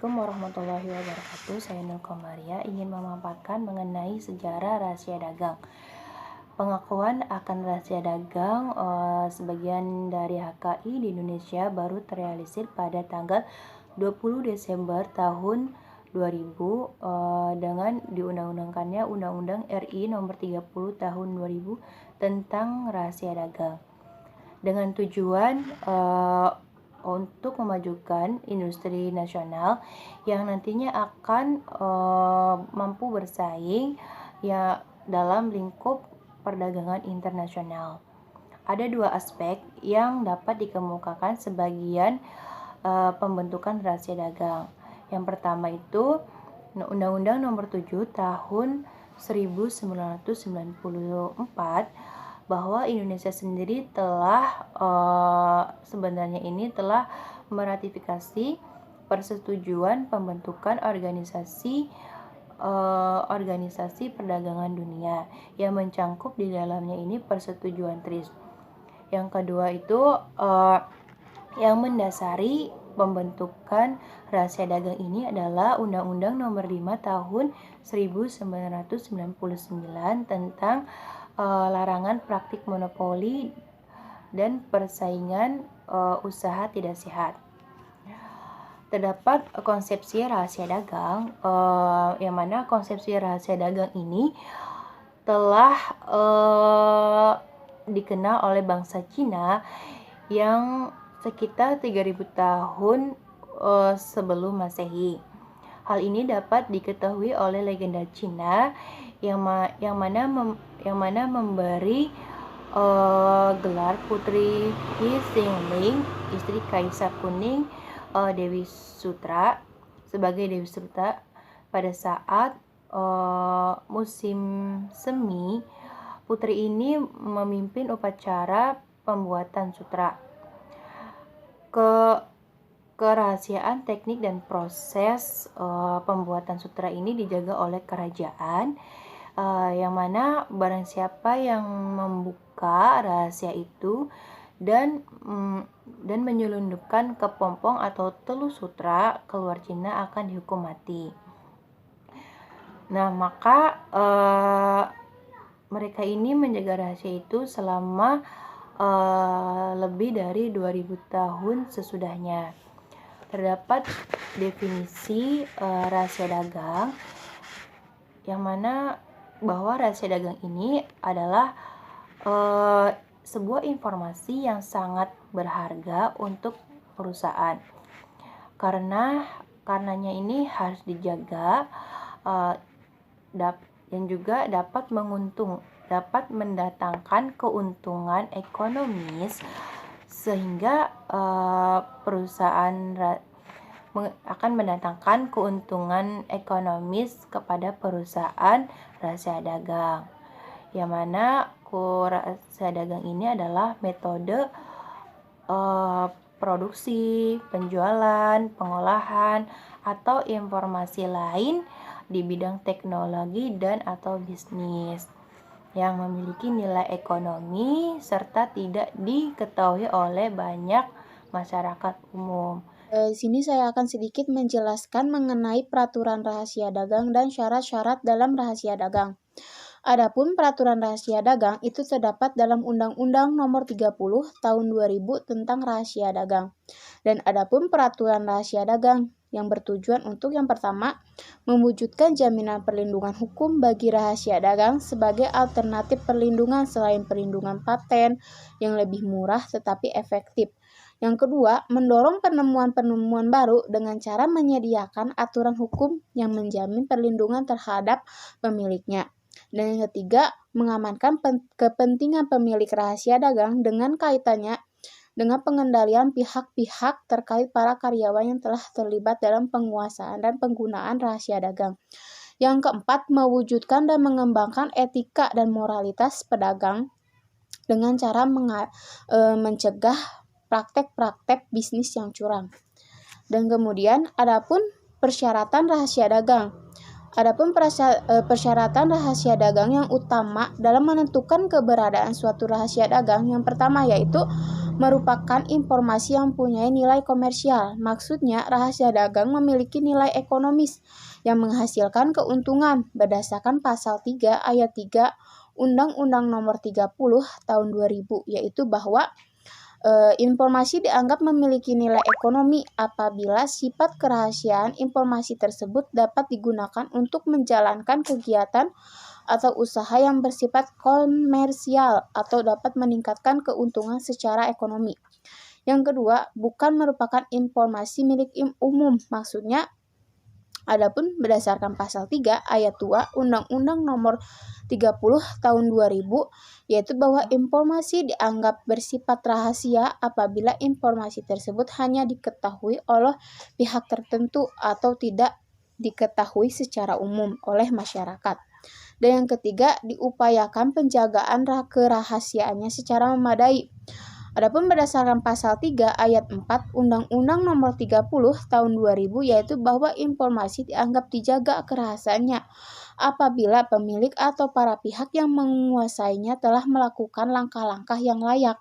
Assalamualaikum warahmatullahi wabarakatuh. Saya Nur Komaria ingin memaparkan mengenai sejarah rahasia dagang. Pengakuan akan rahasia dagang sebagian dari HKI di Indonesia baru terrealisir pada tanggal 20 Desember tahun 2000 dengan diundang-undangkannya Undang-Undang RI Nomor 30 Tahun 2000 tentang rahasia dagang. Dengan tujuan untuk memajukan industri nasional yang nantinya akan mampu bersaing ya dalam lingkup perdagangan internasional. Ada dua aspek yang dapat dikemukakan sebagian pembentukan rahasia dagang. Yang pertama itu Undang-Undang Nomor 7 Tahun 1994 bahwa Indonesia sendiri telah sebenarnya ini telah meratifikasi persetujuan pembentukan organisasi perdagangan dunia yang mencangkup di dalamnya ini persetujuan TRIPS. Yang kedua itu yang mendasari pembentukan rahasia dagang ini adalah Undang-Undang Nomor 5 Tahun 1999 tentang larangan praktik monopoli dan persaingan usaha tidak sehat. Terdapat konsepsi rahasia dagang yang mana konsepsi rahasia dagang ini telah dikenal oleh bangsa Cina yang sekitar 3000 tahun sebelum Masehi. Hal ini dapat diketahui oleh legenda Cina yang mana memberi gelar Putri Hi Xingling, istri Kaisar Kuning, Dewi Sutra sebagai Dewi Sutra pada saat musim semi. Putri ini memimpin upacara pembuatan sutra. Kerahasiaan teknik dan proses pembuatan sutra ini dijaga oleh kerajaan, yang mana barang siapa yang membuka rahasia itu dan menyelundupkan kepompong atau telu sutra keluar Cina akan dihukum mati. Nah, maka mereka ini menjaga rahasia itu selama lebih dari 2000 tahun sesudahnya. Terdapat definisi rahasia dagang yang mana bahwa rahasia dagang ini adalah sebuah informasi yang sangat berharga untuk perusahaan. Karenanya ini harus dijaga dan juga dapat mendatangkan keuntungan ekonomis sehingga perusahaan akan mendatangkan keuntungan ekonomis kepada perusahaan rahasia dagang. Yang mana rahasia dagang ini adalah metode produksi, penjualan, pengolahan, atau informasi lain di bidang teknologi dan atau bisnis yang memiliki nilai ekonomi serta tidak diketahui oleh banyak masyarakat umum. Di sini saya akan sedikit menjelaskan mengenai peraturan rahasia dagang dan syarat-syarat dalam rahasia dagang. Adapun peraturan rahasia dagang itu terdapat dalam Undang-Undang Nomor 30 Tahun 2000 tentang rahasia dagang. Dan adapun peraturan rahasia dagang yang bertujuan untuk yang pertama, mewujudkan jaminan perlindungan hukum bagi rahasia dagang sebagai alternatif perlindungan selain perlindungan paten yang lebih murah tetapi efektif. Yang kedua, mendorong penemuan-penemuan baru dengan cara menyediakan aturan hukum yang menjamin perlindungan terhadap pemiliknya. Dan yang ketiga, mengamankan kepentingan pemilik rahasia dagang dengan kaitannya dengan pengendalian pihak-pihak terkait para karyawan yang telah terlibat dalam penguasaan dan penggunaan rahasia dagang. Yang keempat, mewujudkan dan mengembangkan etika dan moralitas pedagang dengan cara mencegah praktek-praktek bisnis yang curang. Dan kemudian, adapun persyaratan rahasia dagang. Adapun persyaratan rahasia dagang yang utama dalam menentukan keberadaan suatu rahasia dagang yang pertama yaitu merupakan informasi yang punya nilai komersial. Maksudnya, rahasia dagang memiliki nilai ekonomis yang menghasilkan keuntungan berdasarkan pasal 3 ayat 3 Undang-Undang Nomor 30 Tahun 2000, yaitu bahwa informasi dianggap memiliki nilai ekonomi apabila sifat kerahasiaan informasi tersebut dapat digunakan untuk menjalankan kegiatan atau usaha yang bersifat komersial atau dapat meningkatkan keuntungan secara ekonomi. Yang kedua, bukan merupakan informasi milik umum. Maksudnya, adapun berdasarkan pasal 3 ayat 2 Undang-Undang Nomor 30 Tahun 2000, yaitu bahwa informasi dianggap bersifat rahasia apabila informasi tersebut hanya diketahui oleh pihak tertentu atau tidak diketahui secara umum oleh masyarakat. Dan yang ketiga, diupayakan penjagaan kerahasiaannya secara memadai. Adapun berdasarkan pasal 3 ayat 4 Undang-Undang Nomor 30 Tahun 2000, yaitu bahwa informasi dianggap dijaga kerahasiaannya apabila pemilik atau para pihak yang menguasainya telah melakukan langkah-langkah yang layak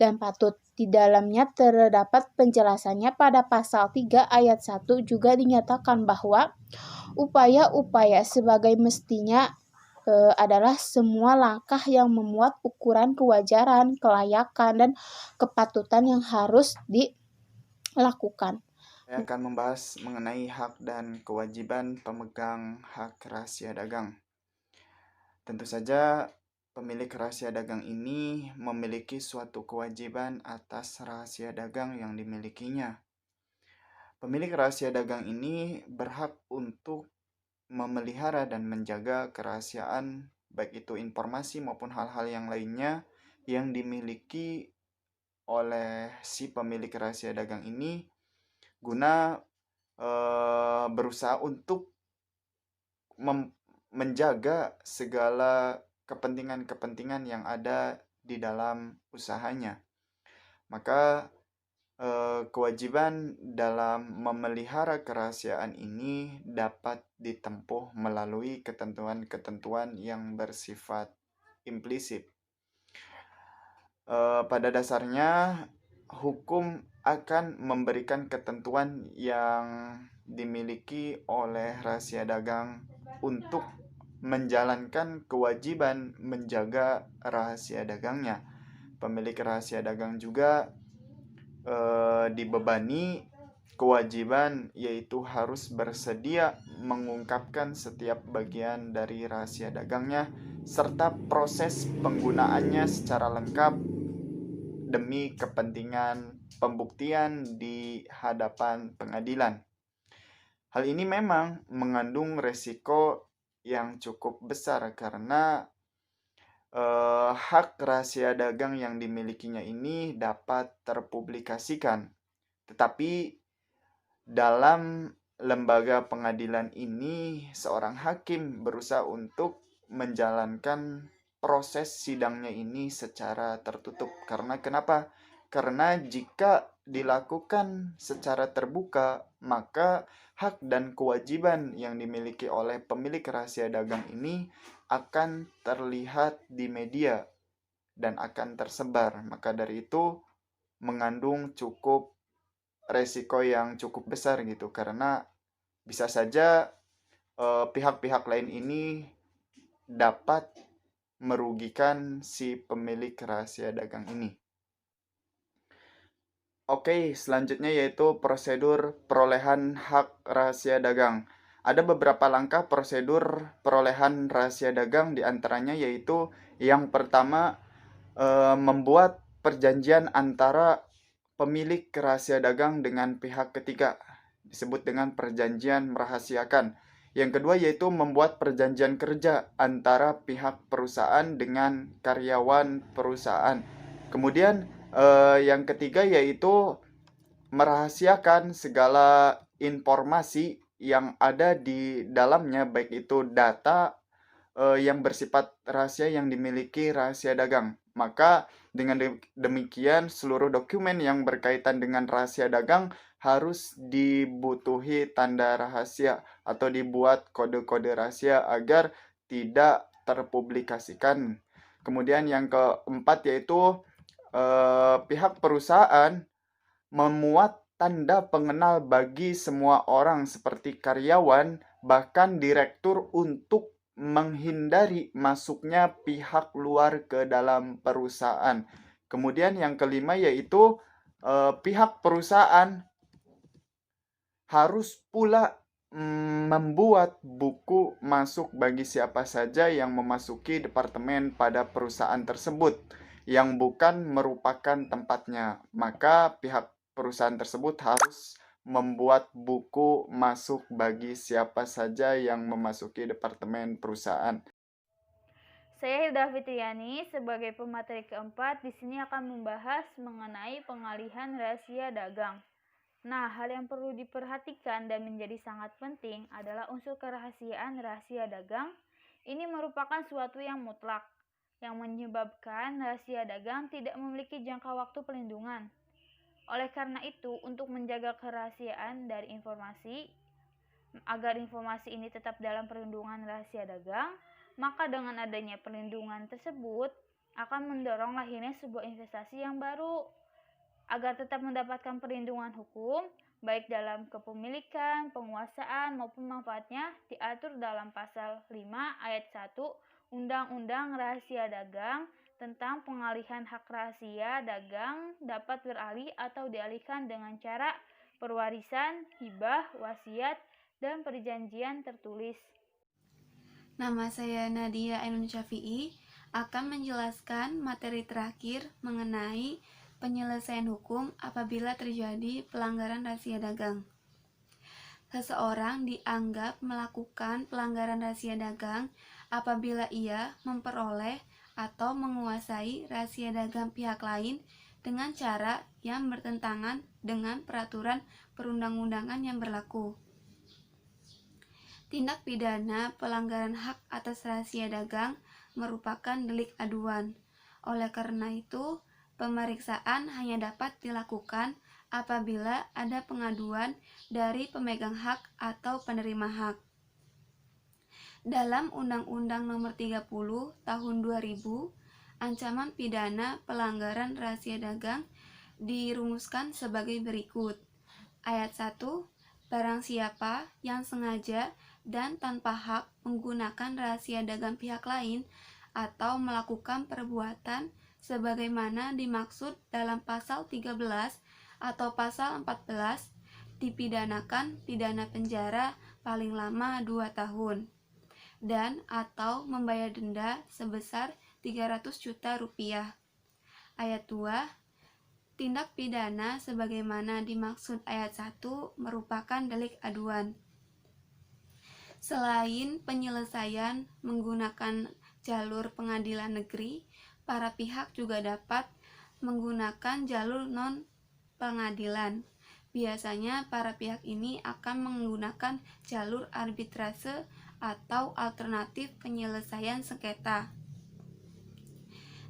dan patut. Di dalamnya terdapat penjelasannya pada pasal 3 ayat 1 juga dinyatakan bahwa upaya-upaya sebagai mestinya adalah semua langkah yang memuat ukuran kewajaran, kelayakan, dan kepatutan yang harus dilakukan. Saya akan membahas mengenai hak dan kewajiban pemegang hak rahasia dagang. Tentu saja, pemilik rahasia dagang ini memiliki suatu kewajiban atas rahasia dagang yang dimilikinya. Pemilik rahasia dagang ini berhak untuk memelihara dan menjaga kerahasiaan, baik itu informasi maupun hal-hal yang lainnya yang dimiliki oleh si pemilik rahasia dagang ini, guna berusaha untuk menjaga segala kepentingan-kepentingan yang ada di dalam usahanya. Maka kewajiban dalam memelihara kerahasiaan ini dapat ditempuh melalui ketentuan-ketentuan yang bersifat implisit. Pada dasarnya, hukum akan memberikan ketentuan yang dimiliki oleh rahasia dagang untuk menjalankan kewajiban menjaga rahasia dagangnya. Pemilik rahasia dagang juga dibebani kewajiban, yaitu harus bersedia mengungkapkan setiap bagian dari rahasia dagangnya serta proses penggunaannya secara lengkap demi kepentingan pembuktian di hadapan pengadilan. Hal ini memang mengandung resiko yang cukup besar karena hak rahasia dagang yang dimilikinya ini dapat terpublikasikan. Tetapi dalam lembaga pengadilan ini, seorang hakim berusaha untuk menjalankan proses sidangnya ini secara tertutup. Karena kenapa? Karena jika dilakukan secara terbuka, maka hak dan kewajiban yang dimiliki oleh pemilik rahasia dagang ini akan terlihat di media dan akan tersebar. Maka dari itu mengandung cukup resiko yang cukup besar gitu, karena bisa saja pihak-pihak lain ini dapat merugikan si pemilik rahasia dagang ini. Oke, selanjutnya yaitu prosedur perolehan hak rahasia dagang. Ada beberapa langkah prosedur perolehan rahasia dagang, diantaranya yaitu yang pertama, membuat perjanjian antara pemilik rahasia dagang dengan pihak ketiga, disebut dengan perjanjian merahasiakan. Yang kedua yaitu membuat perjanjian kerja antara pihak perusahaan dengan karyawan perusahaan. Kemudian yang ketiga yaitu merahasiakan segala informasi yang ada di dalamnya, baik itu data yang bersifat rahasia yang dimiliki rahasia dagang. Maka dengan demikian seluruh dokumen yang berkaitan dengan rahasia dagang harus dibutuhi tanda rahasia atau dibuat kode-kode rahasia agar tidak terpublikasikan. Kemudian yang keempat yaitu pihak perusahaan memuat tanda pengenal bagi semua orang seperti karyawan, bahkan direktur untuk menghindari masuknya pihak luar ke dalam perusahaan. Kemudian yang kelima yaitu pihak perusahaan harus pula membuat buku masuk bagi siapa saja yang memasuki departemen pada perusahaan tersebut yang bukan merupakan tempatnya. Maka pihak perusahaan tersebut harus membuat buku masuk bagi siapa saja yang memasuki departemen perusahaan. Saya Hilda Fitriani sebagai pemateri keempat di sini akan membahas mengenai pengalihan rahasia dagang. Nah, hal yang perlu diperhatikan dan menjadi sangat penting adalah unsur kerahasiaan rahasia dagang. Ini merupakan suatu yang mutlak, yang menyebabkan rahasia dagang tidak memiliki jangka waktu pelindungan. Oleh karena itu, untuk menjaga kerahasiaan dari informasi, agar informasi ini tetap dalam perlindungan rahasia dagang, maka dengan adanya perlindungan tersebut akan mendorong lahirnya sebuah investasi yang baru. Agar tetap mendapatkan perlindungan hukum, baik dalam kepemilikan, penguasaan, maupun manfaatnya, diatur dalam pasal 5 ayat 1 Undang-Undang Rahasia Dagang tentang pengalihan hak rahasia dagang dapat beralih atau dialihkan dengan cara perwarisan, hibah, wasiat, dan perjanjian tertulis. Nama saya Nadia Ainun Syafi'i akan menjelaskan materi terakhir mengenai penyelesaian hukum apabila terjadi pelanggaran rahasia dagang. Seseorang dianggap melakukan pelanggaran rahasia dagang apabila ia memperoleh atau menguasai rahasia dagang pihak lain dengan cara yang bertentangan dengan peraturan perundang-undangan yang berlaku. Tindak pidana pelanggaran hak atas rahasia dagang merupakan delik aduan. Oleh karena itu, pemeriksaan hanya dapat dilakukan apabila ada pengaduan dari pemegang hak atau penerima hak. Dalam Undang-Undang Nomor 30 Tahun 2000, ancaman pidana pelanggaran rahasia dagang dirumuskan sebagai berikut. Ayat 1, barang siapa yang sengaja dan tanpa hak menggunakan rahasia dagang pihak lain atau melakukan perbuatan sebagaimana dimaksud dalam pasal 13 atau pasal 14 dipidanakan pidana penjara paling lama 2 tahun dan atau membayar denda sebesar 300 juta rupiah. Ayat 2, tindak pidana sebagaimana dimaksud ayat 1 merupakan delik aduan. Selain penyelesaian menggunakan jalur pengadilan negeri, para pihak juga dapat menggunakan jalur non-pengadilan. Biasanya para pihak ini akan menggunakan jalur arbitrase atau alternatif penyelesaian sengketa.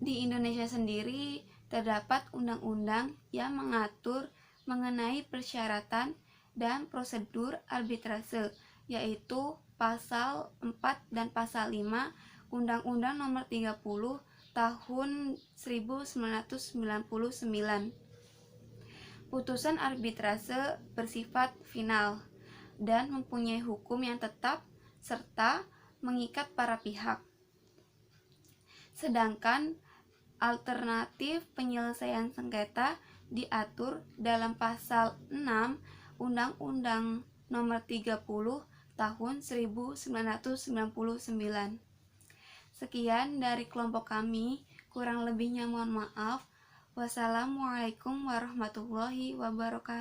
Di Indonesia sendiri terdapat undang-undang yang mengatur mengenai persyaratan dan prosedur arbitrase, yaitu pasal 4 dan pasal 5 Undang-Undang Nomor 30 Tahun 1999. Putusan arbitrase bersifat final dan mempunyai hukum yang tetap serta mengikat para pihak. Sedangkan alternatif penyelesaian sengketa diatur dalam pasal 6 Undang-Undang Nomor 30 Tahun 1999. Sekian dari kelompok kami, kurang lebihnya mohon maaf. Wassalamualaikum warahmatullahi wabarakatuh.